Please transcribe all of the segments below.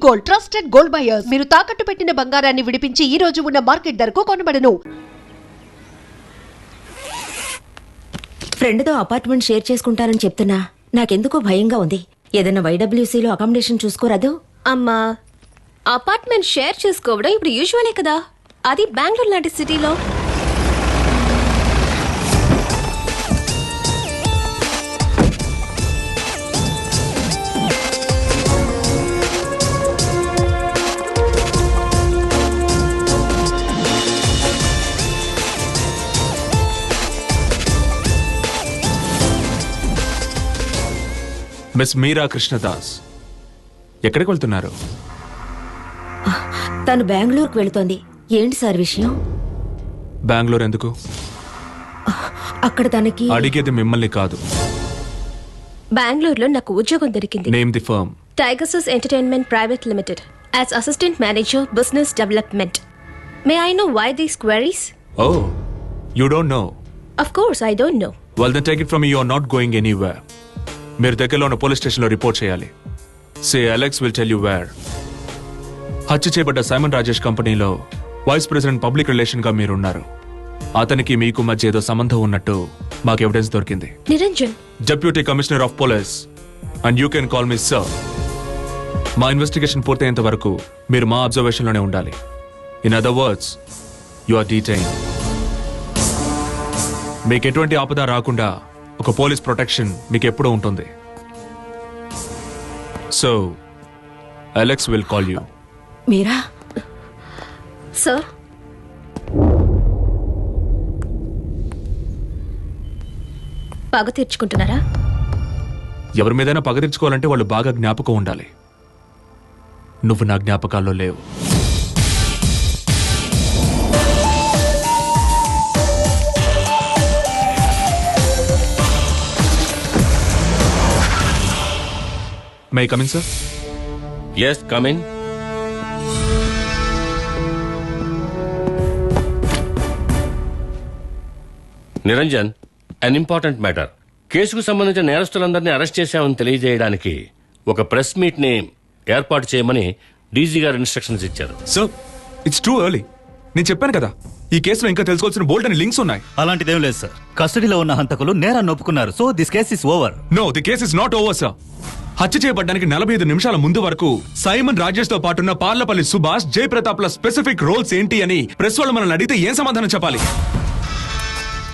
Gold, trusted gold buyers. మీరు తాకట్టు పెట్టిన బంగారాన్ని విడిపించి ఈ రోజు ఉన్న మార్కెట్ ధరకు కొనబడను. ఫ్రెండ్తో అపార్ట్మెంట్ షేర్ చేసుకుంటారని చెప్తున్నా నాకెందుకో భయంగా ఉంది. ఏదైనా వైడబ్ల్యూసీలో అకామిడేషన్ చూసుకోరాదు? అమ్మా, అపార్ట్మెంట్ షేర్ చేసుకోవడం ఇప్పుడు యూజువలే కదా, అది బెంగళూరు లాంటి సిటీలో. మిస్ మీరా కృష్ణదాస్ ఎక్కడికి వెళ్తున్నారు? తను బెంగళూరుకు వెళుతోంది. ఏంటి సార్ విషయం? బెంగళూరు ఎందుకు? అక్కడ తనకి అడిగేది మిమ్మల్ని కాదు. బెంగళూరులో నాకు ఉద్యోగం దొరికింది. Name the firm. Tigers entertainment private limited as assistant manager business development. May I know why these queries? Oh, you don't know? Of course I don't know. Well then take it from you are not going anywhere. మీరు దగ్గరలో ఉన్న police స్టేషన్లో report చేయాలి. Say Alex will tell you where. హత్య చేయబడ్డ Simon Rajesh కంపెనీలో vice president public relation గా మీరున్నారు. అతనికి మీకు మధ్య ఏదో సంబంధం ఉన్నట్టు మాకు ఎవిడెన్స్ దొరికింది. Niranjan, deputy commissioner of police, and you can call me sir. మా ఇన్వెస్టిగేషన్ పూర్తయ్యేంత వరకు మీరు మా అబ్జర్వేషన్ లోనే ఉండాలి. In other words, you are detain. మీకు ఎటువంటి ఆపద రాకుండా ఒక పోలీస్ ప్రొటెక్షన్ మీకు ఎప్పుడూ ఉంటుంది. So Alex will call you. Meera? Sir, పగ తీర్చుకుంటున్నారా? ఎవరి మీదైనా పగ తీర్చుకోవాలంటే వాళ్ళు బాగా జ్ఞాపకం ఉండాలి. నువ్వు నా జ్ఞాపకాల్లో లేవు. May I come in, sir? Yes, come in. Niranjan, an important matter. కేసుకు సంబంధించిన నేరస్తులందరినీ అరెస్ట్ చేశామని తెలియజేయడానికి ఒక ప్రెస్ మీట్ ని ఏర్పాటు చేయమని డీజీ గారు ఇన్స్ట్రక్షన్స్ ఇచ్చారు. Sir, it's too early. నేను చెప్పాను కదా, ఈ కేసులో ఇంకా తెలుసుకోవాల్సిన బోల్డ్ అని లింక్స్ ఉన్నాయి. అలాంటిదేం లేదు సార్. కస్టడీలో ఉన్న హంతకులు నేరాన్ని ఒప్పుకున్నారు. So this case is over. No, the case is not over, sir. హత్య చేయబడ్డానికి 45 నిమిషాల ముందు వరకు సైమన్ రాజేష్ తో పాటున్న పార్లపల్లి సుభాష్, జయప్రతాప్ ల స్పెసిఫిక్ రోల్స్ ఏంటి అని ప్రెస్ వాళ్ళు మనల్ని అడిగితే ఏం సమాధానం చెప్పాలి?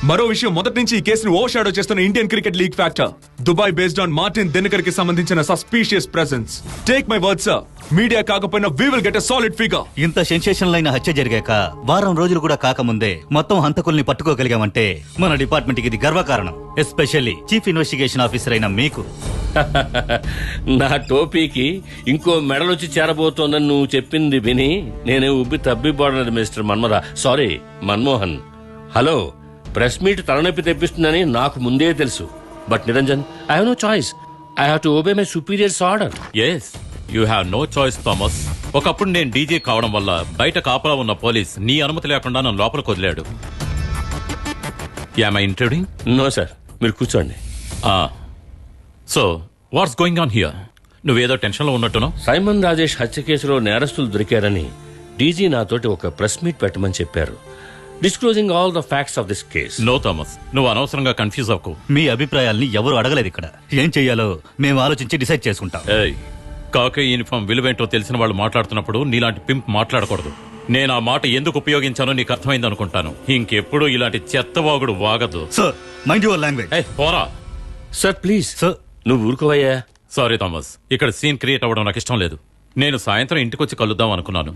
మరో విషయం, మొదటి నుంచి ఈ కేసును ఓవర్ షాడో చేస్తున్న Indian cricket league factor Dubai based on Martin Dinakar కి సంబంధించిన suspicious presence. Take my word sir, media కాకపోయినా we will get a solid figure. ఇంత సెన్సేషనల్ అయిన హత్య జరిగాక వారం రోజులు కూడా కాకముందే మొత్తం హంతకుల్ని పట్టుకోగలిగామంటే మన డిపార్ట్మెంట్ కి ఇది గర్వకారణం. ఎస్పెషల్లీ చీఫ్ ఇన్వెస్టిగేషన్ ఆఫీసర్ అయిన మీకు. నా టోపీకి ఇంకో మెడలొచ్చి చేరబోతోందని నువ్వు చెప్పింది విని నేనే ఉబ్బి తబ్బిపోవడం mister Manmohan. Hello, press meet తలనొప్పి తెప్పిస్తుందని నాకు ముందే తెలుసు. But Niranjan, I have no choice. I have to obey my superiors order. Yes, you have no choice Thomas. ఒకప్పుడు నేను డీజే కావడం వల్ల బయట కాపలా ఉన్న పోలీస్ నీ అనుమతి లేకుండా నన్ను లోపలికి వదిలాడు. Am I intruding? No sir, మీరు కూర్చోండి. So what's going on here? నువ్వేదో టెన్షన్లో ఉన్నట్టును. సైమన్ రాజేష్ హత్య కేసులో నేరస్తులు దొరికారని డీజీ నాతోటి ఒక ప్రెస్ మీట్ పెట్టమని చెప్పారు, disclosing all the facts of this case. No Thomas, నువ్వు అనవసరంగా కన్ఫ్యూజ్ అవ్వకు. మీ అభిప్రాయాల్ని ఎవరు అడగలేదు ఇక్కడ. ఏం చెయ్యాలో మేము ఆలోచించి డిసైడ్ చేసుకుంటాం. ఏయ్, కాకి యూనిఫామ్ విలువేంటో తెలిసిన వాళ్ళు మాట్లాడుతున్నప్పుడు నీలాంటి పింప్ మాట్లాడకూడదు. నేను ఆ మాట ఎందుకు ఉపయోగించానో నీకు అర్థమైంది అనుకుంటాను. ఇంకెప్పుడు ఇలాంటి చెత్తవాగుడు వాగదు. Sir, mind your language. పోరా సార్ ప్లీజ్. సార్, నువ్వు ఊరుకోవయ్యా. సారీ థామస్, ఇక్కడ సీన్ క్రియేట్ అవ్వడం నాకు ఇష్టం లేదు. నేను సాయంత్రం ఇంటికొచ్చి కలుద్దాం అనుకున్నాను.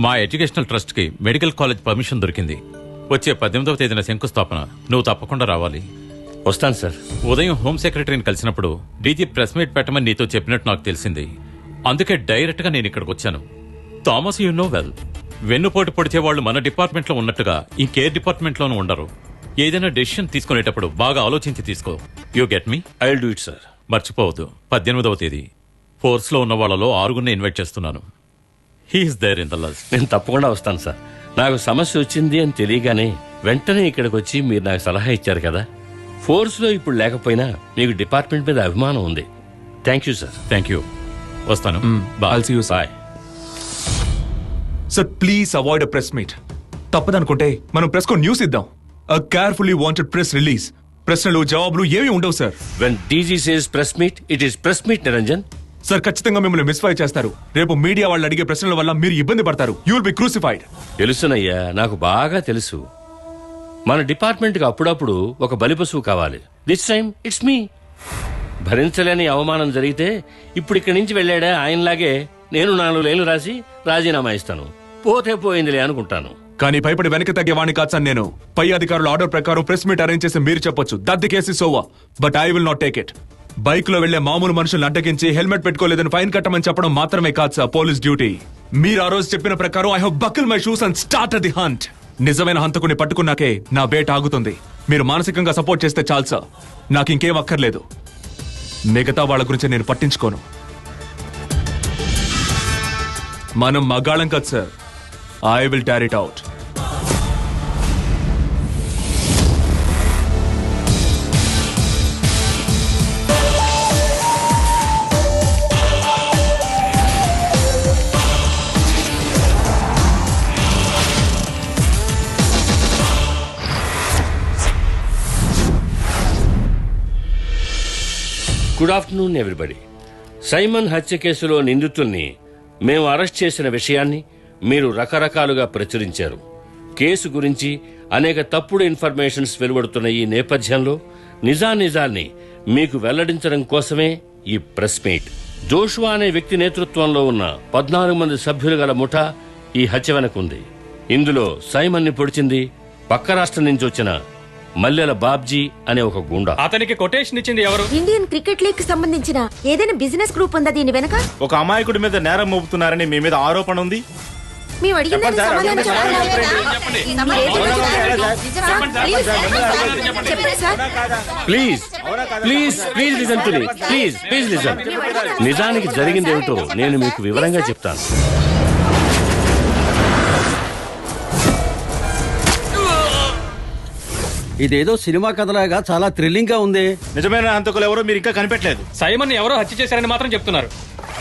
మా ఎడ్యుకేషనల్ ట్రస్ట్ కి మెడికల్ కాలేజ్ పర్మిషన్ దొరికింది. వచ్చే 18వ తేదీన శంకుస్థాపన. నువ్వు తప్పకుండా రావాలి. వస్తాను సార్. ఉదయం హోమ్ సెక్రటరీని కలిసినప్పుడు డీజీ ప్రెస్ మీట్ పెట్టమని నీతో చెప్పినట్టు నాకు తెలిసింది. అందుకే డైరెక్ట్ గా నేను ఇక్కడికి వచ్చాను. థామస్, యు నో వెల్, వెన్నుపోటు పొడిచే వాళ్ళు మన డిపార్ట్మెంట్ లో ఉన్నట్టుగా ఇంకే డిపార్ట్మెంట్ లోనూ ఉండరు. ఏదైనా డెసిషన్ తీసుకునేటప్పుడు బాగా ఆలోచించి తీసుకో. You get me? I will do it sir. మర్చిపోవద్దు, 18వ తేదీ ఫోర్స్ లో ఉన్న వాళ్ళలో 6 ఇన్వైట్ చేస్తున్నాను. He's there in the list. నేను తప్పకుండా వస్తాను సార్. నాకు సమస్య వచ్చింది అని తెలియగానే వెంటనే ఇక్కడికి వచ్చి మీరు నాకు సలహా ఇచ్చారు కదా. ఫోర్స్ లో ఇప్పుడు లేకపోయినా మీకు డిపార్ట్మెంట్ మీద అభిమానం ఉంది. Thank you sir. Thank you. వస్తాను. I'll see you, sir. Bye. Sir please avoid uh press meet. తప్పదనుకుంటే మనం ప్రెస్ కో న్యూస్ ఇద్దాం. Uh carefully wanted press release. ప్రశ్నలు జవాబులు ఏమీ ఉండవు sir. When DG says press meet, it is press meet Niranjan. Sir ఖచ్చితంగా మిమ్మల్ని మిస్ఫై చేస్తారు. రేపు మీడియా వాళ్ళు అడిగే ప్రశ్నల వల్ల మీరు ఇబ్బంది పడతారు. You will be crucified. తెలుసునయ్యా, నాకు బాగా తెలుసు. మన డిపార్ట్మెంట్కి అప్పుడప్పుడు ఒక బలిపశువు కావాలి. This time it's me. భరించలేని అవమానం జరిగితే ఇప్పుడు ఇక్కడి నుంచి వెళ్ళాడా ఆయనలాగే నేను 4 లైన్లు రాసి రాజీనామా ఇస్తాను. పోతే పోయిందిలే అనుకుంటాను. కానీ భయపడి వెనక్కి తగ్గేవాణ్ణి కాదు సార్ నేను. పై అధికారుల ఆర్డర్ ప్రకారం ప్రెస్ మీట్ అరేంజ్ చేసి మీరు చెప్పొచ్చు that the case is over. But I will not take it. Bike లో వెళ్లే మామూలు మనుషులను అడ్డగించి హెల్మెట్ పెట్టుకోలేదని ఫైన్ కట్టమని చెప్పడం మాత్రమే కాదు సార్ పోలీస్ డ్యూటీ. మీరు ఆ రోజు చెప్పిన ప్రకారం I have buckle my shoes and start the hunt. నిజమైన హంతకుని పట్టుకున్నాకే నా వేట ఆగుతుంది. మీరు మానసికంగా సపోర్ట్ చేస్తే చాలు సార్. నాకు ఇంకేం అక్కర్లేదు. మిగతా వాళ్ళ గురించి నేను పట్టించుకోను. మనం మగాళం కాదు sir. I will tear it out. Good afternoon everybody. Simon హత్య కేసులో నిందితుల్ని మేము అరెస్ట్ చేసిన విషయాన్ని మీరు రకరకాలుగా ప్రచురించారు. కేసు గురించి అనేక తప్పుడు ఇన్ఫర్మేషన్స్ వెలువడుతున్న ఈ నేపథ్యంలో నిజాల్ని మీకు వెల్లడించడం కోసమే ఈ ప్రెస్ మీట్. జోషువా అనే వ్యక్తి నేతృత్వంలో ఉన్న 14 మంది సభ్యులు గల ముఠా ఈ హత్య వెనకుంది. ఇందులో సైమన్ని పొడిచింది పక్క రాష్ట్రం నుంచి వచ్చిన మల్లెల బాబ్జీ అనే ఒక గుండా. అతనికి కొటేషన్ ఇచ్చింది ఎవరు? ఇండియన్ క్రికెట్ లీగ్ కి సంబంధించిన ఏదైనా బిజినెస్ గ్రూప్ ఉందా దీని వెనక? ఒక అమాయకుడి మీద నేరం మోపుతున్నారని మీ మీద ఆరోపణ ఉంది. మేము అడిగిన దానికి సమాధానం please please please listen to me. Please please listen. నిజానికి జరిగిందేమిటో నేను మీకు వివరంగా చెప్తాను. ఇదేదో సినిమా కథలాగా చాలా థ్రిల్లింగ్ గా ఉంది. నిజమైన హంతకులు ఎవరో మీరు ఇంకా కనిపెట్టలేదు. సైమన్ ఎవరో హత్య చేశారని మాత్రం చెప్తున్నారు.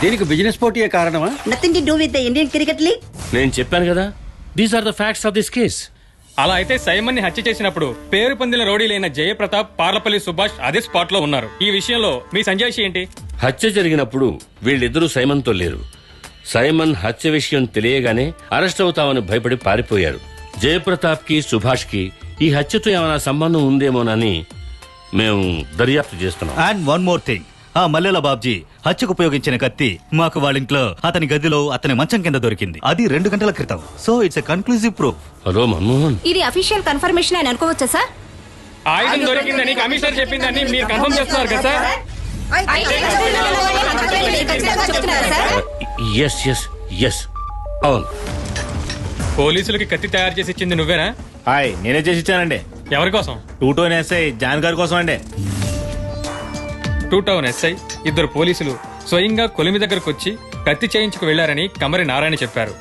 దీనికి బిజినెస్ పోటీయే కారణమా? Nothing to do with the Indian cricket league. నేను చెప్పాను కదా, these are the facts of this case. అలా అయితే సైమన్ ని హత్య చేసినప్పుడు పేరు పొందిన రౌడీలైన జయప్రతాప్, పార్లపల్లి సుభాష్ అదే స్పాట్ లో ఉన్నారు. ఈ విషయంలో మీ సంజాయిషి ఏంటి? హత్య జరిగినప్పుడు వీళ్ళిద్దరూ సైమన్తో లేరు. సైమన్ హత్య విషయం తెలియగానే అరెస్ట్ అవుతామని భయపడి పారిపోయారు. జయప్రతాప్ కి, సుభాష్ కి ఈ హత్యతో ఏమైనా సంబంధం ఉందేమోనని మేము దర్యాప్తు చేస్తున్నాం. అండ్ వన్ మోర్ థింగ్, ఆ మల్లెల బాబ్జీ హత్యకు ఉపయోగించిన కత్తి మాకు వాళ్ళింట్లో అతని గదిలో అతని మంచం కింద దొరికింది. అది 2 గంటల క్రితం. So it's a conclusive proof. Hello Manmohan, ఇది అఫీషియల్ కన్ఫర్మేషన్ అని అనుకోవచ్చా సార్? ఆయుధం దొరికిందని కమిషనర్ చెప్పిందని మీరు కన్ఫర్మ్ చేస్తున్నారు కదా సార్? ఎస్ ఎస్ ఎస్ అవును. పోలీసులకి కత్తి తయారు చేసి ఇచ్చింది నువ్వేనా? హాయ్, నేనే చేసి ఇచ్చానండి. ఎవరి కోసం? 2 టౌన్ ఎస్ఐ జాన్ గారి కోసం అండి. 2 టౌన్ ఎస్ఐ, 2 పోలీసులు స్వయంగా కొలిమి దగ్గరకు వచ్చి కత్తి చేయించుకు వెళ్లారని కమరి నారాయణ చెప్పారు.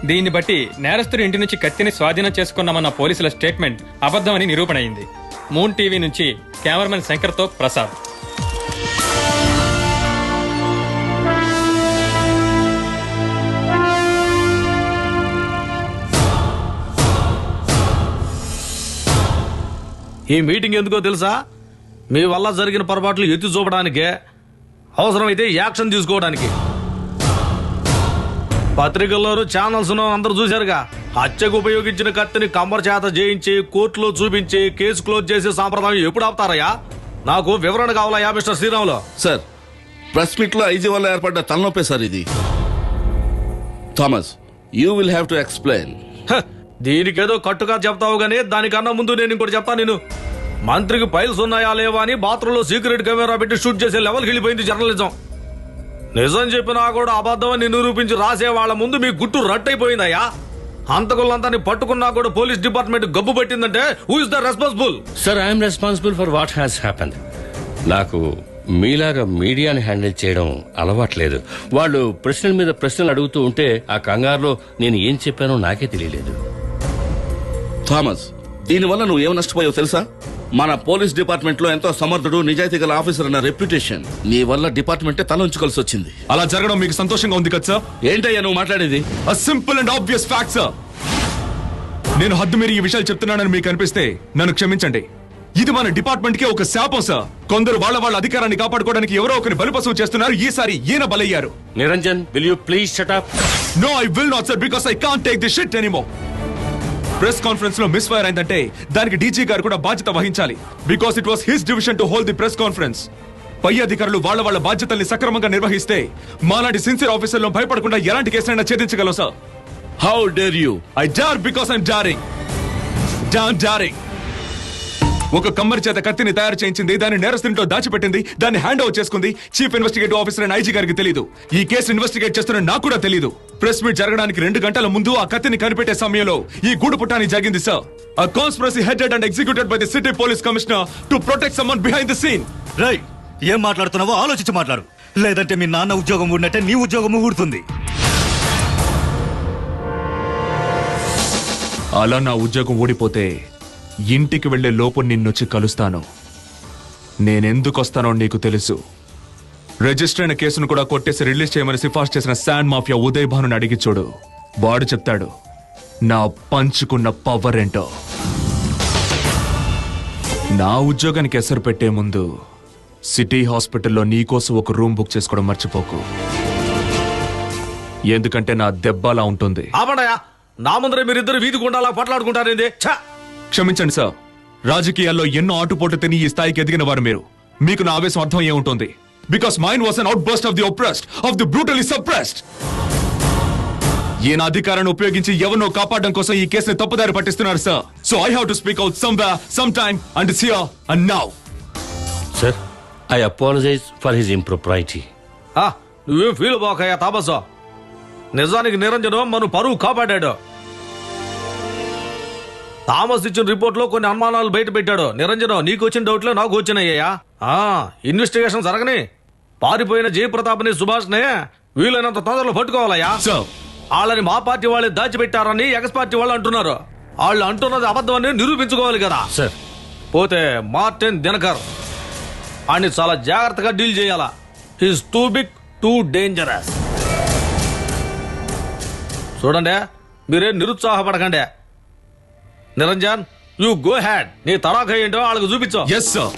దీన్ని బట్టి నేరస్తుడి ఇంటి నుంచి కత్తిని స్వాధీనం చేసుకున్నామన్న పోలీసుల స్టేట్మెంట్ అబద్ధమని నిరూపణ అయింది. మూన్ టీవీ నుంచి కెమెరామెన్ శంకర్తో ప్రసాద్. ఈ మీటింగ్ ఎందుకో తెలుసా? మీ వల్ల జరిగిన పొరపాట్లు ఎత్తి చూపడానికే, అవసరమైతే యాక్షన్ తీసుకోవడానికి. పత్రికల్లోనూ ఛానల్స్ను అందరూ చూశారుగా. హత్యకు ఉపయోగించిన కత్తిని కమ్మర్ చేత చేయించి కోర్టులో చూపించి కేసు క్లోజ్ చేసే సాంప్రదాయం ఎప్పుడు ఆపుతారయ్యా? నాకు వివరణ కావాలయ్యా mister Sriramulu. Sir, press meet లో ఐజీ వల్ల ఏర్పడ్డ తలనొప్పే సార్ ఇది. Thomas, you will have to explain. దీనికేదో కట్టుగా చెప్తావు గానీ దానికన్నా ముందు నేను ఇంకోటి చెప్తాను. నేను మంత్రికి ఫైల్స్ ఉన్నాయా లేవా అని బాత్రూంలో సీక్రెట్ కెమెరా పెట్టి షూట్ చేసే లెవెల్కి వెళ్ళిపోయింది జర్నలిజం. నిజం చెప్పినా కూడా అబద్ధమని నిరూపించి రాసే వాళ్ళ ముందు మీ గుట్టు రట్టయిపోయిందయ్యా. హంతకులందరినీ పట్టుకున్నా కూడా పోలీస్ డిపార్ట్మెంట్ గబ్బు పట్టిందంటే who is the responsible? Sir, I'm responsible for what has happened. నాకు మీలాగా మీడియాని హ్యాండిల్ చేయడం అలవాట్లేదు. వాళ్ళు ప్రశ్నల మీద ప్రశ్నలు అడుగుతూ ఉంటే ఆ కంగారులో నేను ఏం చెప్పానో నాకే తెలియలేదు. థామస్, దీనివల్ల నువ్వు ఏం నష్టపోయావు తెలుసా? మన పోలీస్ డిపార్ట్మెంట్ లో ఎంతో సమర్థుడు నిజాయితీ గల ఆఫీసర్ అన్న రెప్యుటేషన్ నీ వల్ల డిపార్ట్మెంటే తల ఉంచుకోవాల్సి వచ్చింది. అలా జరగడం మీకు సంతోషంగా ఉంది కదా సార్? ఏంటయ్యా నువ్వు మాట్లాడేది? A simple and obvious fact, sir. నేను హద్దు మీరు ఈ విషయాలు చెప్తున్నానని మీకు అనిపిస్తే నన్ను క్షమించండి. ఇది మన డిపార్ట్మెంట్ కి ఒక శాపం సార్. కొందరు వాళ్ళ అధికారాన్ని కాపాడుకోవడానికి ఎవరో ఒకరిని బలిపశువు చేస్తున్నారు. ఈసారి ఈయన బలయ్యారు. Niranjan, will you please shut up? No, I will not, sir, because I can't take this shit anymore. Press conference లో మిస్ ఫైర్ అయిందంటే దానికి డీజీ గారు కూడా బాధ్యత వహించాలి. Because it was his division to hold the press conference. పై అధికారులు వాళ్ళ బాధ్యతల్ని సక్రమంగా నిర్వహిస్తే మాలాంటి సిన్సియర్ ఆఫీసర్లను భయపడకుండా ఎలాంటి కేసులైనా ఛేదించగలవు సార్. How dare you? I dare because I'm daring. Daring. ఒక కమ్మరి చేత కత్తిని తయారు చేయించింది, దాన్ని నేరస్తునితో దాచిపెట్టింది, దాన్ని హ్యాండ్ ఓవర్ చేసుకుంది. చీఫ్ ఇన్వెస్టిగేటివ్ ఆఫీసర్ అయిన ఐజీ గారికి తెలియదు. ఈ కేసు ఇన్వెస్టిగేట్ చేస్తున్న నాకు కూడా తెలియదు. ప్రెస్ మీట్ జరగడానికి 2 గంటల ముందు ఆ కత్తిని కనిపెట్టే సమయంలో ఈ గూడు పుట్టాని జరిగింది sir. A conspiracy headed and executed by the city police commissioner to protect someone behind the scene. Right, ఏం మాట్లాడుతున్నావో ఆలోచించి మాట్లాడు, లేదంటే మీ నాన్న ఉద్యోగం ఊడినట్టే నీ ఉద్యోగం ఊడుతుంది. అలా నా ఉద్యోగం ఊడిపోతే ఇంటికి వెళ్లే లోపు నిన్నొచ్చి కలుస్తాను. నేనెందుకు వస్తానో నీకు తెలుసు. రిజిస్టర్ అయిన కేసును కూడా కొట్టేసి రిలీజ్ చేయమని సిఫార్సు చేసిన శాండ్ మాఫియా ఉదయ్ భానుని అడిగి చూడు. వాడు చెప్తాడు నా పంచుకున్న పవర్ ఏంటో. నా ఉద్యోగానికి ఎసరు పెట్టే ముందు సిటీ హాస్పిటల్లో నీకోసం ఒక రూమ్ బుక్ చేసుకోవడం మర్చిపోకు. ఎందుకంటే నా దెబ్బలా ఉంటుంది. నా ముందరే మీరిద్దరు వీధి గుండాలా పట్లాడుకుంటారేంది? క్షమించండి సార్, రాజకీయాల్లో ఎన్నో ఆటుపోటు తిని ఈ స్థాయికి ఎదిగిన వారు మీరు. మీకు నా ఆవేశం అర్థం ఏముంటుంది? Because mine was an outburst of the oppressed, of the brutally suppressed. ఈయన అధికారాన్ని ఉపయోగించి ఎవరినో కాపాడడం కోసం ఈ కేసుని తప్పుదారి పట్టిస్తున్నారు సార్. So I have to speak out somewhere, some time, and it's here and now. Sir, I apologize for his impropriety. నువ్వేం ఫీల్ బాకయ్యా తాపసా. నిజానికి నిరంజన్ మన పరువు కాపాడాడు. థామస్ ఇచ్చిన రిపోర్ట్ లో కొన్ని అనుమానాలు బయట పెట్టాడు. నిరంజన్, నీకు వచ్చిన డౌట్లు నాకు వచ్చినాయ్యా. ఇన్వెస్టిగేషన్ జరగని పారిపోయిన జయప్రతాప్ని సుభాష్నే వీలైనంత తొందరలో పట్టుకోవాలయ్యా. వాళ్ళని మా పార్టీ వాళ్ళే దాచిపెట్టారని ఎక్స్ పార్టీ వాళ్ళు అంటున్నారు. వాళ్ళు అంటున్నది అబద్ధమని నిరూపించుకోవాలి కదా సార్. పోతే మార్టిన్ దినకర్ అని చాలా జాగ్రత్తగా డీల్ చేయాలా. He's too big, too dangerous. చూడండి, మీరేం నిరుత్సాహపడకండి. Niranjan, you go ahead. నీ తడాఖా ఏంటో వాళ్ళకు చూపించు. Yes sir.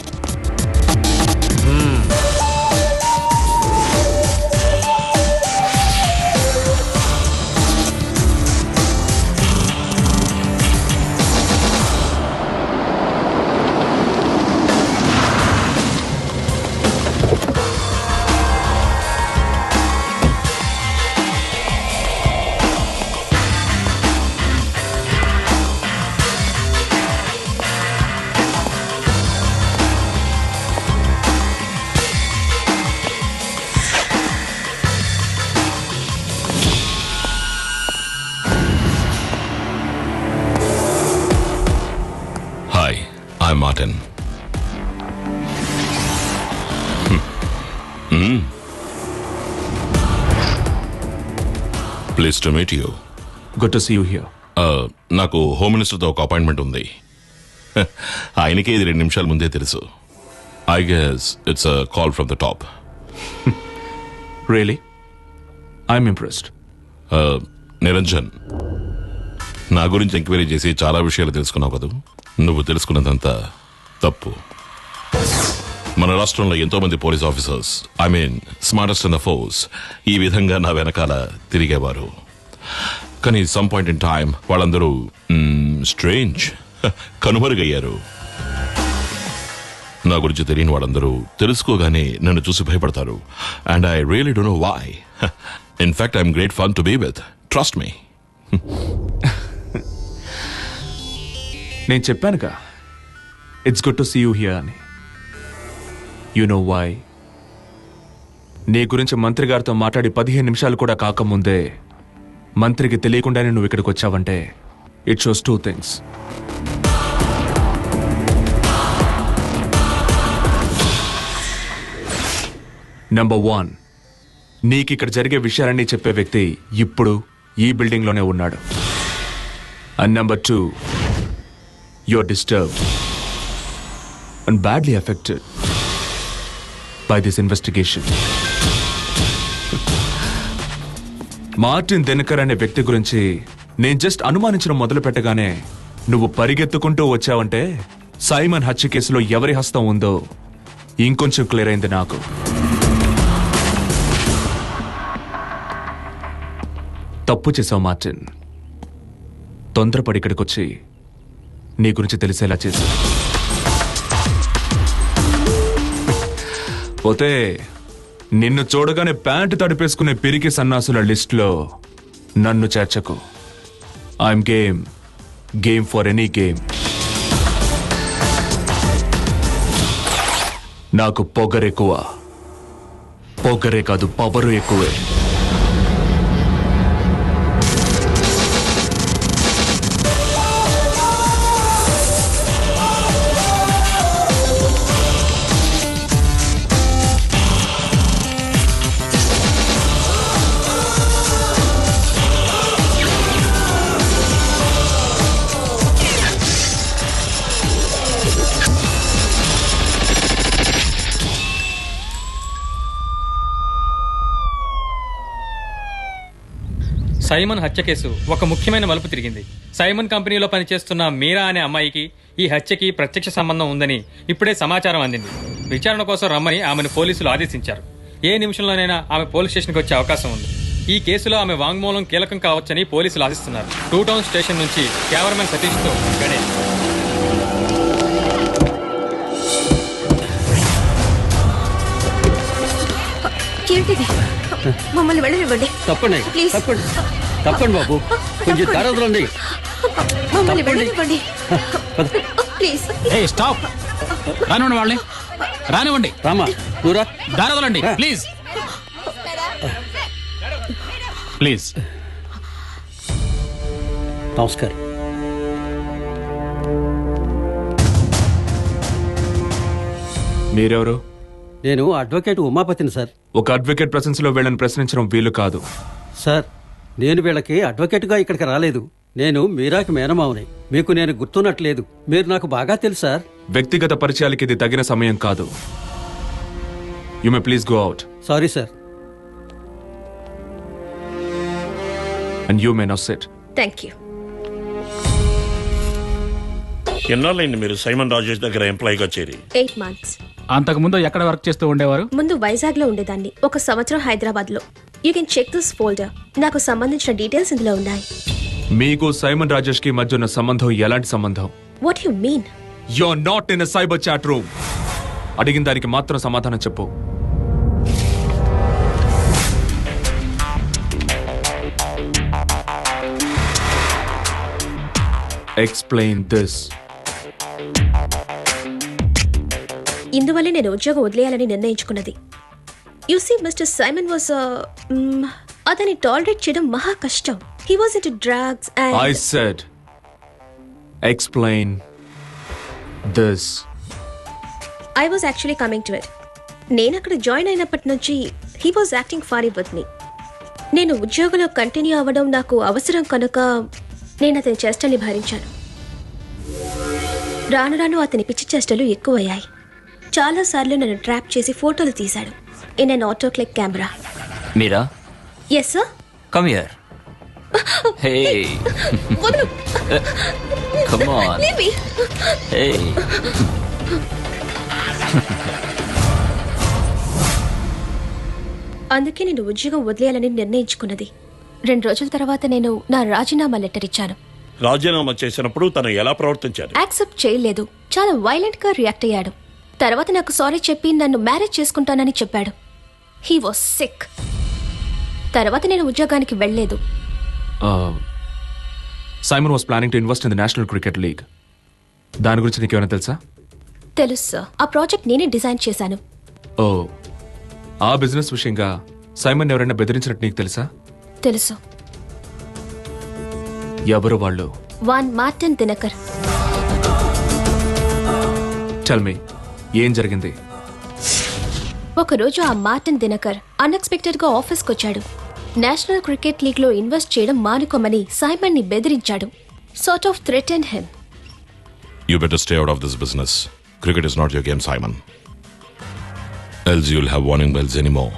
I'm Martin. Pleased to meet you. Good to see you here. నాకు హోమ్ మినిస్టర్తో ఒక అపాయింట్మెంట్ ఉంది. ఆయనకే ఇది 2 నిమిషాల ముందే తెలుసు. I guess it's a call from the top. Really? I'm impressed. Niranjan, నా గురించి ఎంక్వైరీ చేసి చాలా విషయాలు తెలుసుకున్నావు కదా. నువ్వు తెలుసుకున్నదంతా తప్పు. మన రాష్ట్రంలో ఎంతో మంది police officers, I mean smartest in the force, ఈ విధంగా నా వెనకాల తిరిగేవారు. కానీ సమ్ పాయింట్ ఇన్ టైం వాళ్ళందరూ స్ట్రేంజ్ కనుమరుగయ్యారు. నా గురించి తెలియని వాళ్ళందరూ తెలుసుకోగానే నన్ను చూసి భయపడతారు. And I really don't know why. In fact I'm great fun to be with. Trust me. నేను చెప్పానుగా, it's good to see you here అని. You know why? నీ గురించి మంత్రి గారితో మాట్లాడి 15 నిమిషాలు కూడా కాకముందే మంత్రికి తెలియకుండానే నువ్వు ఇక్కడికి వచ్చావంటే ఇట్ షోస్ 2 థింగ్స్. నంబర్ 1, నీకు ఇక్కడ జరిగే విషయాలన్నీ చెప్పే వ్యక్తి ఇప్పుడు ఈ బిల్డింగ్ లోనే ఉన్నాడు. And number 2, you're disturbed. and badly affected by this investigation. Martin Dhenkar అనే వ్యక్తి గురించి నేను జస్ట్ అనుమానించడం మొదలు పెట్టగానే నువ్వు పరిగెత్తుకుంటూ వచ్చావంటే సైమన్ హత్య కేసులో ఎవరి హస్తం ఉందో ఇంకొంచెం క్లియర్ అయింది నాకు. తప్పు చేసావు మార్టిన్. తొందరపడి ఇక్కడికి వచ్చి నీ గురించి తెలిసేలా చేసి పోతే నిన్ను చూడగానే ప్యాంటు తడిపేసుకునే పిరికి సన్నాసుల లిస్టులో నన్ను చేర్చకు. I'm game for any game. నాకు పొగరెక్కువ. పొగరే కాదు, పవరు ఎక్కువే. సైమన్ హత్య కేసు ఒక ముఖ్యమైన మలుపు తిరిగింది. సైమన్ కంపెనీలో పనిచేస్తున్న మీరా అనే అమ్మాయికి ఈ హత్యకి ప్రత్యక్ష సంబంధం ఉందని ఇప్పుడే సమాచారం అందింది. విచారణ కోసం రమ్మని ఆమెను పోలీసులు ఆదేశించారు. ఏ నిమిషంలోనైనా ఆమె పోలీస్ స్టేషన్కి వచ్చే అవకాశం ఉంది. ఈ కేసులో ఆమె వాంగ్మూలం కీలకం కావచ్చని పోలీసులు ఆశిస్తున్నారు. 2 టౌన్ స్టేషన్ నుంచి కెమెరామెన్ సతీష్తో గణేష్. ఏంటిది? మమ్మల్ని వెళ్ళనివ్వండి. తప్పండి, ప్లీజ్. తప్పండి, తప్పండి బాబు, కొంచెం దారదులండి. మమ్మల్ని వెళ్ళనివ్వండి ప్లీజ్. స్టాప్. రానివ్వండి, వాళ్ళని రానివ్వండి. రామా, నువ్వురా. దారదులండి ప్లీజ్. ప్లీజ్. నమస్కారం. మీరెవరు? నేను అడ్వకేట్ ఉమాపతిని సార్. ఒక అడ్వకేట్ ప్రెసెన్స్ లో వీళ్ళని ప్రశ్నించడం వీలు కాదు. సార్, నేను వీళ్ళకి అడ్వకేట్గా ఇక్కడికి రాలేదు. నేను మీరాకి మేనమావని. మీకు నేను గుర్తున్నట్లేదు. మీరు నాకు బాగా తెలుసు సార్. వ్యక్తిగత పరిచయాలకి ఇది తగిన సమయం కాదు. You may please go out. Sorry sir. And you may now sit. Thank you. ఎన్నాళ్ళైంది మీరు సైమన్ రాజేష్ దగ్గర ఎంప్లాయీగా చేరి? 8 months. అంతకుముందు ఎక్కడ వర్క్ చేస్తూ ఉండేవారు? ముందు వైజాగ్ లో ఉండేదాన్ని. 1 సంవత్సరం హైదరాబాద్ లో. You can check this folder. నాకు సంబంధించిన డీటెయిల్స్ ఇందులో ఉన్నాయి. మీకు సైమన్ రాజేష్ కి మధ్య ఉన్న సంబంధం ఎలాంటి సంబంధం? What you mean? You are not in a cyber chat room. అడిగిన దానికి మాత్రం సమాధానం చెప్పు. Explain this. ఇందువల్లే నేను ఉద్యోగం వదిలేయాలని నిర్ణయించుకున్నది. You see mister Simon was అతన్ని టాలరేట్ చేయడం మహా కష్టం. He was into drugs and I said explain this. I was actually coming to it. నేను అక్కడ జాయిన్ అయినప్పటి నుంచి he was acting ఫారీ with me. నేను ఉద్యోగంలో కంటిన్యూ అవ్వడం నాకు అవసరం కనుక నేను అతని చేష్టల్ని భరించాను. రాను రాను అతని పిచ్చి చేష్టలు ఎక్కువయ్యాయి. చాలాసార్లు నన్ను ట్రాప్ చేసి ఫోటోలు తీశాడు in an autoclick camera. Meera? Yes sir. Come here. Hey. Come on. Leave me. Hey. అందుకే నేను ఉద్యోగం వదిలేయాలని నిర్ణయించుకున్నది. 2 రోజుల తర్వాత నేను నా రాజీనామా లెటర్ ఇచ్చాను. రాజీనామా చేసినప్పుడు తను ఎలా ప్రవర్తించారు? యాక్సెప్ట్ చేయలేదు. చాలా వైలెంట్ గా రియాక్ట్ అయ్యాడు. తర్వాత నాకు సారీ చెప్పి నన్ను మ్యారేజ్ చేసుకుంటానని చెప్పాడు. He was sick. తర్వాత నేను ఉద్యోగానికి వెళ్ళలేదు. Simon was planning to invest in the national cricket league. దాని గురించి నీకేమైనా తెలుసా? తెలుసు సార్. ఆ ప్రాజెక్ట్ నేనే డిజైన్ చేశాను. ఓ, ఆ బిజినెస్ విషయంగా సైమన్ ఎవరైనా బెదిరించినట్టు నీకు తెలుసా? తెలుసు. ఎవరు వాళ్ళు? మార్టిన్ దినకర్. టెల్ మీ, ఏం జరిగింది? ఒకరోజు ఆ మార్టిన్ దినకర్ అన్ఎక్స్పెక్టెడ్ గా ఆఫీస్కి వచ్చాడు. నేషనల్ క్రికెట్ లీగ్ లో ఇన్వెస్ట్ చేయడం మానుకోమని సైమన్ ని బెదిరించాడు. Sort of threaten him. You better stay out of this business. Cricket is not your game, Simon. Else you'll have warning bells anymore.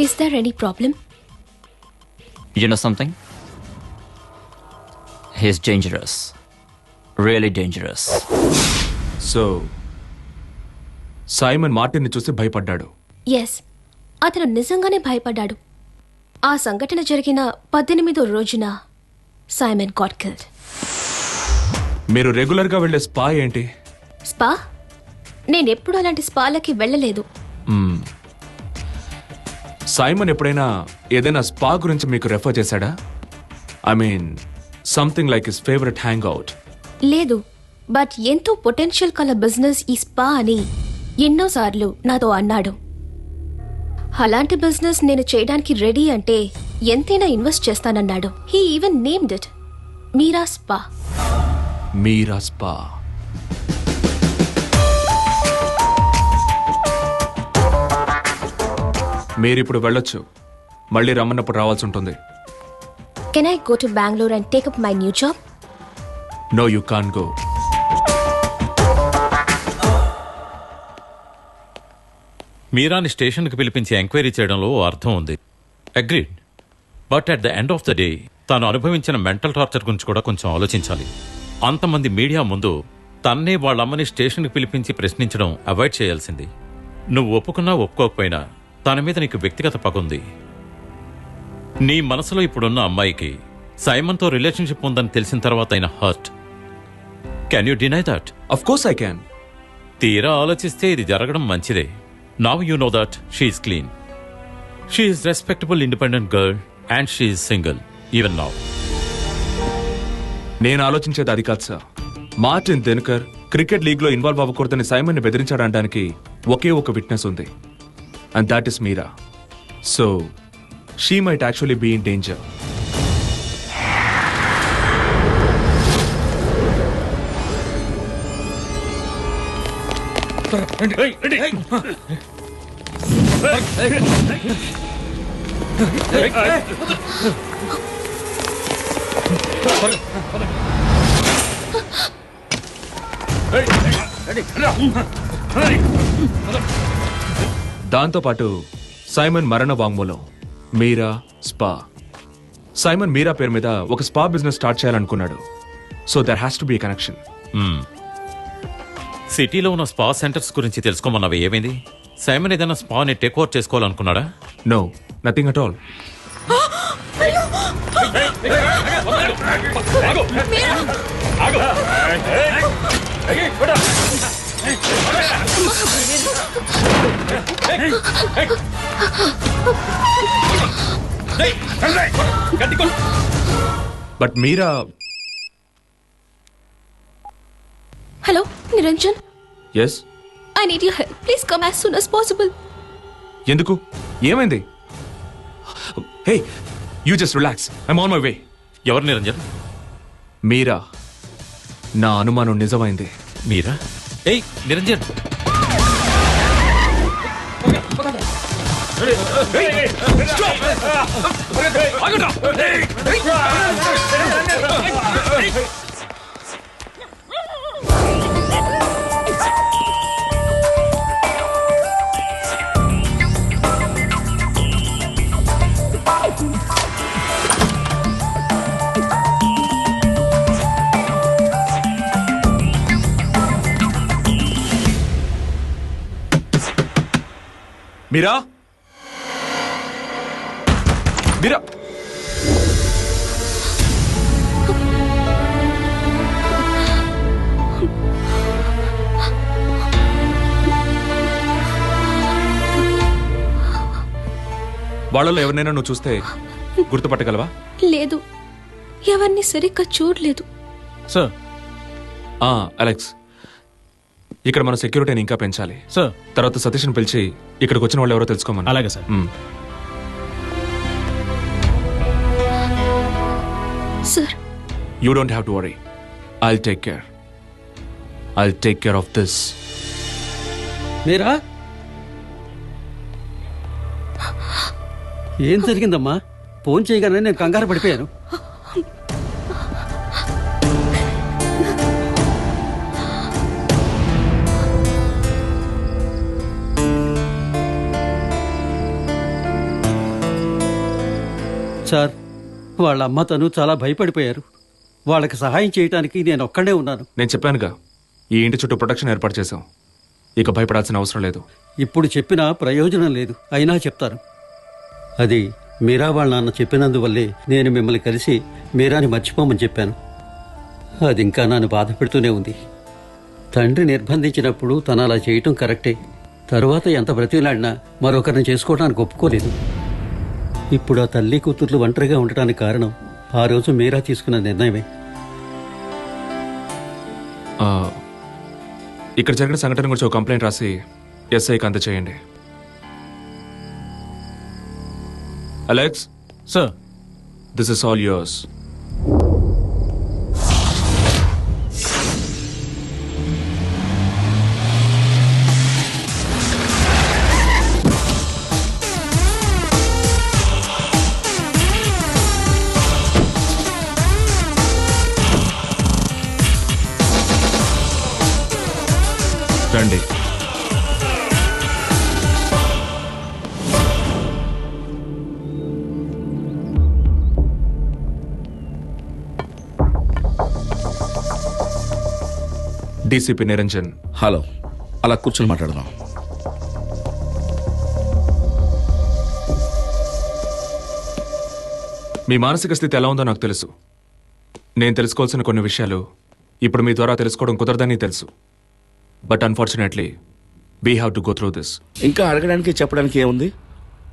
Is there any problem? You know something? He's dangerous. Really dangerous. So Simon మార్టిన్ని చూసి భయపడ్డాడు. Yes, అతను నిజంగానే భయపడ్డాడు. ఆ సంఘటన జరిగిన 18వ రోజున సైమన్ గాట్ కిల్డ్. మీరు రెగ్యులర్గా వెళ్ళే స్పా ఏంటి? స్పా? నేనెప్పుడు అలాంటి స్పాలకి వెళ్ళలేదు. మ్మ్. సైమన్ ఎప్పుడైనా ఏదైనా స్పా గురించి మీకు రెఫర్ చేశాడా? I mean something like his favourite hang out. లేదు, బట్ ఎంతో పొటెన్షియల్ కల బిజినెస్ ఈ స్పా అని ఎన్నోసార్లు నాతో అన్నాడు. అలాంటి బిజినెస్ నేను చేయడానికి రెడీ అంటే ఎంతైనా ఇన్వెస్ట్ చేస్తానన్నాడు. He even named it Meera spa. Meera spa. మీరిప్పుడు వెళ్ళొచ్చు. మళ్ళీ రమ్మన్నప్పుడు రావాల్సి ఉంటుంది. Can I go to Bengaluru and take up my new job? No, you can go. మీరాని స్టేషన్కి పిలిపించి ఎంక్వైరీ చేయడంలో ఓ అర్థం ఉంది. Agreed. But at the end of the day తాను అనుభవించిన మెంటల్ టార్చర్ గురించి కూడా కొంచెం ఆలోచించాలి. అంతమంది మీడియా ముందు తన్నే వాళ్ళమ్మని స్టేషన్కి పిలిపించి ప్రశ్నించడం అవాయిడ్ చేయాల్సింది. నువ్వు ఒప్పుకున్నా ఒప్పుకోకపోయినా తన మీద నీకు వ్యక్తిగత పగుంది. నీ మనసులో ఇప్పుడున్న అమ్మాయికి సైమన్తో రిలేషన్షిప్ ఉందని తెలిసిన తర్వాత అయిన hurt. Can you deny that? Of course I can. తీరా ఆలోచిస్తే ఇది జరగడం మంచిదే. Now you know that she is clean, she is respectable independent girl and she is single even now. నేను ఆలోచించేది అది కాదు sir. Martin Dinakar cricket league లో ఇన్వాల్వ్ అవ్వకూడదని సైమన్ ని బెదిరించాడనడానికి ఒకే ఒక విట్నెస్ ఉంది, and that is Meera. So she might actually be in danger. దాంతోపాటు సైమన్ మరణ వాంగ్మూలం, మీరా స్పా. సైమన్ మీరా పేరు మీద ఒక స్పా బిజినెస్ స్టార్ట్ చేయాలనుకున్నాడు. So there has to be connection. సిటీలో ఉన్న స్పా సెంటర్స్ గురించి తెలుసుకోమన్నావు, ఏమైంది? సైమన్ ఏదైనా స్పాని టేక్ ఓవర్ చేసుకోవాలనుకున్నాడా? No, nothing at all. But Meera. Hello Niranjan, yes. I need your help. Please come as soon as possible. ఎందుకు? ఏమైంది? Hey, you just relax. I'm on my way. ఎవరు నిరంజన్? మీరా. నా అనుమానం నిజమైంది. మీరా? ఏయ్ నిరంజన్, మీరా. మీరా. వాళ్ళలో ఎవరినైనా నువ్వు చూస్తే గుర్తుపట్టగలవా? లేదు, ఎవరిని సరిగ్గా చూడలేదు. సార్. అలెక్స్, ఇక్కడ మన సెక్యూరిటీని ఇంకా పెంచాలి సార్. తర్వాత సతీష్ని పిలిచి ఇక్కడికి వచ్చిన వాళ్ళు ఎవరో తెలుసుకోమని. అలాగే sir. Sir, you don't have to worry. I'll take care. I'll take care of this. Meera ఏం జరిగిందమ్మా? ఫోన్ చేయగానే నేను కంగారు పడిపోయాను. సార్, వాళ్ళ అమ్మ తను చాలా భయపడిపోయారు. వాళ్ళకి సహాయం చేయడానికి నేను ఒక్కడే ఉన్నాను. నేను చెప్పానుగా, ఈ ఇంటి చుట్టూ ప్రొటెక్షన్ ఏర్పాటు చేశాం. ఇక భయపడాల్సిన అవసరం లేదు. ఇప్పుడు చెప్పినా ప్రయోజనం లేదు, అయినా చెప్తాను. అది మీరా వాళ్ళ నాన్న చెప్పినందువల్లే నేను మిమ్మల్ని కలిసి మీరాని మర్చిపోమని చెప్పాను. అది ఇంకా నన్ను బాధ పెడుతూనే ఉంది. తండ్రి నిర్బంధించినప్పుడు తను అలా చేయటం కరెక్టే. తరువాత ఎంత బ్రతిలాడినా మరొకరిని చేసుకోవడానికి ఒప్పుకోలేదు. ఇప్పుడు ఆ తల్లి కూతుర్లు ఒంటరిగా ఉండటానికి కారణం ఆ రోజు మీరా తీసుకున్న నిర్ణయమే. ఇక్కడ జరిగిన సంఘటన గురించి ఒక కంప్లైంట్ రాసి ఎస్ఐకి అందచేయండి. Alex. Sir. This is all yours. రండి. డీసీపీ నిరంజన్. హలో. అలా కూర్చొని మాట్లాడదాం. మీ మానసిక స్థితి ఎలా ఉందో నాకు తెలుసు. నేను తెలుసుకోవాల్సిన కొన్ని విషయాలు ఇప్పుడు మీ ద్వారా తెలుసుకోవడం కుదరదని తెలుసు. But unfortunately we have to go through this. ఇంకా అడగడానికి చెప్పడానికి ఏముంది?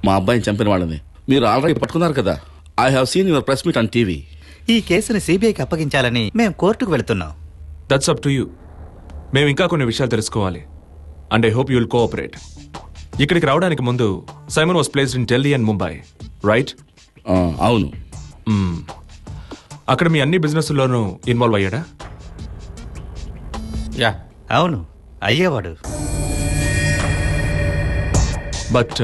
మా అబ్బాయిని చంపిన వాళ్ళని మీరు ఆల్రెడీ పట్టుకున్నారు కదా. I have seen your press meet on TV. ఈ కేసుని సిబిఐకి అప్పగించాలని మేము కోర్టుకు వెళుతున్నాం. That's up to you. మేము ఇంకా కొన్ని విషయాలు తెలుసుకోవాలి. And I hope you will cooperate. ఇక్కడికి రావడానికి ముందు Simon was placed in Delhi and Mumbai, right? అవును. అక్కడ మీ అన్ని బిజినెస్లోనూ ఇన్వాల్వ్ అయ్యాడా? యా, అవును, అయ్యేవాడు. బట్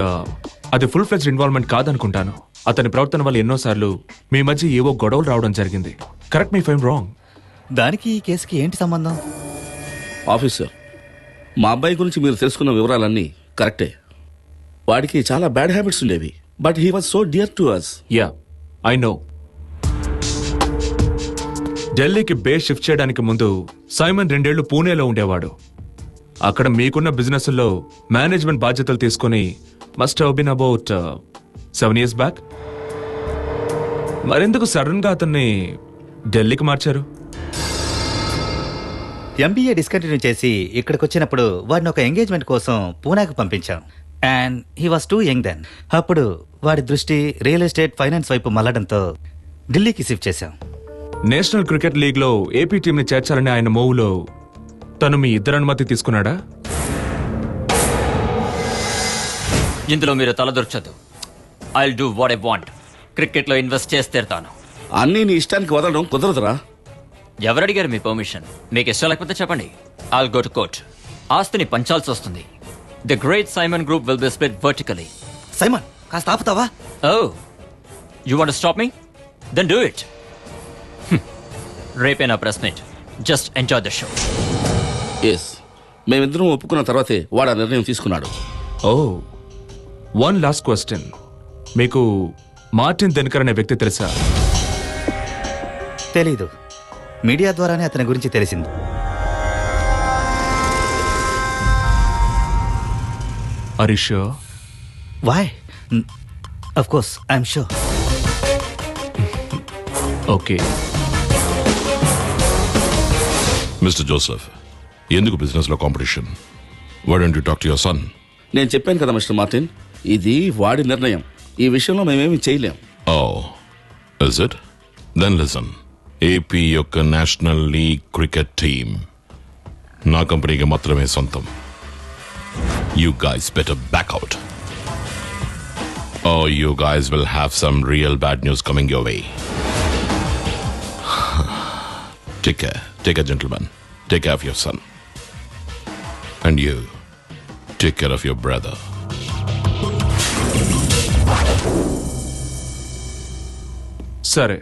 అది ఫుల్ ఫ్లెజ్డ్ ఇన్వాల్వ్మెంట్ కాదనుకుంటాను. అతని ప్రవర్తన వల్ల ఎన్నోసార్లు మీ మధ్య ఏవో గొడవలు రావడం జరిగింది. Correct me if I'm wrong. దానికి ఈ కేసుకి ఏంటి సంబంధం? ఆఫీసర్, మా అబ్బాయి గురించి మీరు తెలుసుకున్న వివరాలన్నీ కరెక్టే. వాడికి చాలా బ్యాడ్ హ్యాబిట్స్ ఉండేవి. But he was so dear to us. Yeah, I know. ఢిల్లీకి బేస్ షిఫ్ట్ చేయడానికి ముందు సైమన్ 2 ఏళ్లు పూణేలో ఉండేవాడు. అక్కడ మీకున్న బిజినెస్లో మేనేజ్మెంట్ బాధ్యతలు తీసుకుని must have been about 7 years back. మరెందుకు సడన్ గా అతన్ని ఢిల్లీకి మార్చారు? ఎంబీఏ డిస్కంటిన్యూ చేసి ఇక్కడికి వచ్చినప్పుడు వాడిని ఒక ఎంగేజ్మెంట్ కోసం పూనాకు పంపించాం. And he was too young then. అప్పుడు వాడి దృష్టి రియల్ ఎస్టేట్, ఫైనాన్స్ వైపు మళ్ళడంతో ఢిల్లీకి షిఫ్ట్ చేశాం. నేషనల్ క్రికెట్ లీగ్ లో ఏపీ టీంని చేర్చాలని ఆయన మూవ్లో తను మీ ఇద్దరు అనుమతి తీసుకున్నాడా? ఇందులో మీరు తలదొరచదు. I will do what I want. Cricket లో ఇన్వెస్ట్ చేసి తీరుతాను. అన్నీ నీ ఇష్టానికి వదలడం కుదరదురా. ఎవరు అడిగారు మీ పర్మిషన్? మీకు ఇష్టం లేకపోతే చెప్పండి. I'll go to court. ఆస్తిని పంచాల్సి వస్తుంది. The great Simon group will be split vertically. Simon, కాస్త ఆపుతావా? Oh, you want to stop me? Then do it. రేపే నా press meet. Just enjoy the show. Yes, మేమిద్దరం ఒప్పుకున్న తర్వాతే వాడు ఆ నిర్ణయం తీసుకున్నాడు. Oh, one last question. మీకు మార్టిన్ దెన్కర్ అనే వ్యక్తి తెలుసా? తెలీదు. మీడియా ద్వారానే అతని గురించి తెలిసింది. Are you sure? Why? Of course I'm sure. Okay. Mister Joseph, ఎందుకు బిజినెస్ లో competition? Why don't you talk to your son? నేను చెప్పాను కదా మిస్టర్ మార్టిన్, ఇది వాడి నిర్ణయం. ఈ విషయంలో మేమేమి చేయలేం. Oh, is it? Then listen. AP యొక్క నేషనల్ లీగ్ క్రికెట్ టీమ్ నా కంపెనీకి మాత్రమే సొంతం. You guys better back out. Or you guys will have some real bad news coming your way. Take care, gentlemen. Take care of your son. And you, take care of your brother. సరే,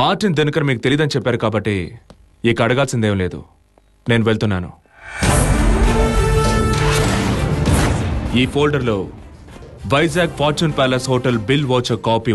Martin Dinakar మీకు తెలియదని చెప్పారు కాబట్టి ఇక అడగాల్సిందేం లేదు. నేను వెళ్తున్నాను. ఈ ఫోల్డర్లో Vizag fortune palace hotel bill voucher copy